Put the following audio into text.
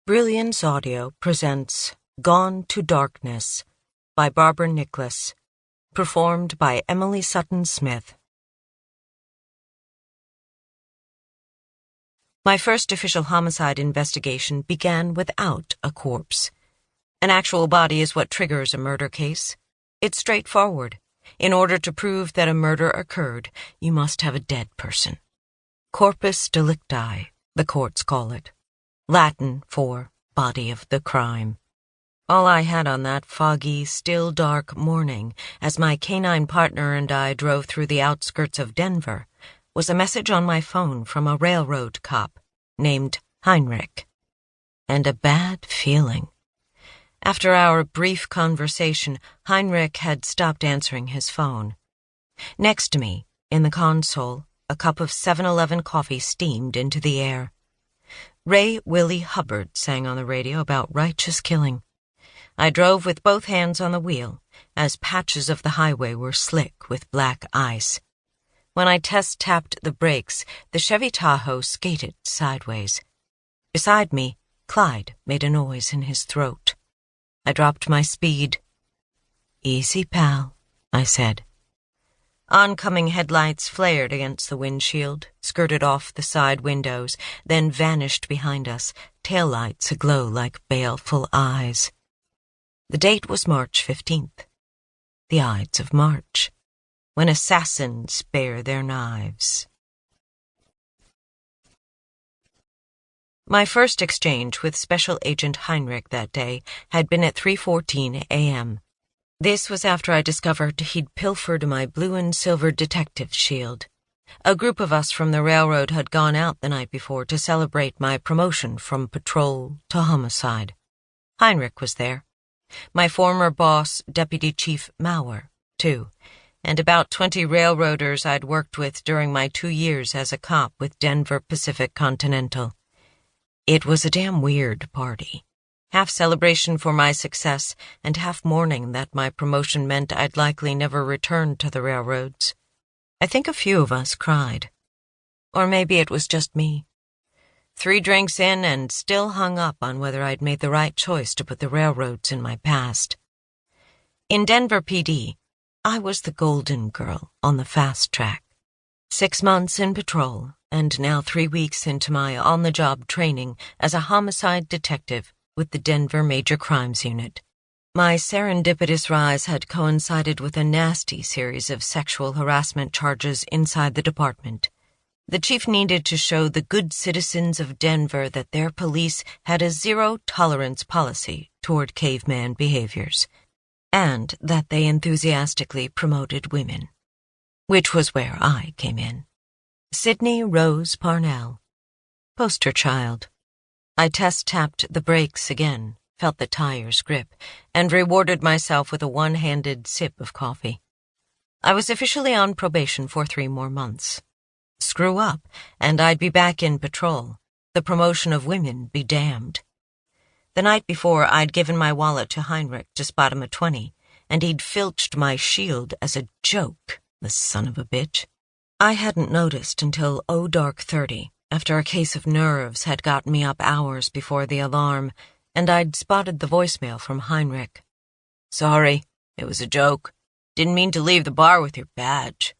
Brilliance Audio presents Gone to Darkness by Barbara Nickless, performed by Emily Sutton Smith. My first official homicide investigation began without a corpse. An actual body is what triggers a murder case. It's straightforward. In order to prove that a murder occurred, you must have a dead person. Corpus delicti, the courts call it. Latin for body of the crime. All I had on that foggy, still dark morning, as my canine partner and I drove through the outskirts of Denver, was a message on my phone from a railroad cop named Heinrich. And a bad feeling. After our brief conversation, Heinrich had stopped answering his phone. Next to me, in the console, a cup of 7-Eleven coffee steamed into the air. Ray Willie Hubbard sang on the radio about righteous killing. I drove with both hands on the wheel, as patches of the highway were slick with black ice. When I test-tapped the brakes, the Chevy Tahoe skated sideways. Beside me, Clyde made a noise in his throat. I dropped my speed. "Easy, pal," I said. Oncoming headlights flared against the windshield, skirted off the side windows, then vanished behind us, taillights aglow like baleful eyes. The date was March 15th. The Ides of March, when assassins bare their knives. My first exchange with Special Agent Heinrich that day had been at 3:14 a.m. This was after I discovered he'd pilfered my blue and silver detective shield. A group of us from the railroad had gone out the night before to celebrate my promotion from patrol to homicide. Heinrich was there. My former boss, Deputy Chief Mauer, too, and about 20 railroaders I'd worked with during my 2 years as a cop with Denver Pacific Continental. It was a damn weird party. Half celebration for my success, and half mourning that my promotion meant I'd likely never return to the railroads. I think a few of us cried. Or maybe it was just me. 3 drinks in and still hung up on whether I'd made the right choice to put the railroads in my past. In Denver PD, I was the golden girl on the fast track. 6 months in patrol, and now 3 weeks into my on-the-job training as a homicide detective with the Denver Major Crimes Unit. My serendipitous rise had coincided with a nasty series of sexual harassment charges inside the department. The chief needed to show the good citizens of Denver that their police had a zero-tolerance policy toward caveman behaviors, and that they enthusiastically promoted women. Which was where I came in. Sydney Rose Parnell. Poster child. I test-tapped the brakes again, felt the tires grip, and rewarded myself with a one-handed sip of coffee. I was officially on probation for 3 more months. Screw up, and I'd be back in patrol. The promotion of women be damned. The night before, I'd given my wallet to Heinrich to spot him a 20, and he'd filched my shield as a joke, the son of a bitch. I hadn't noticed until dark 30. After a case of nerves had gotten me up hours before the alarm, and I'd spotted the voicemail from Heinrich. "Sorry, it was a joke. Didn't mean to leave the bar with your badge."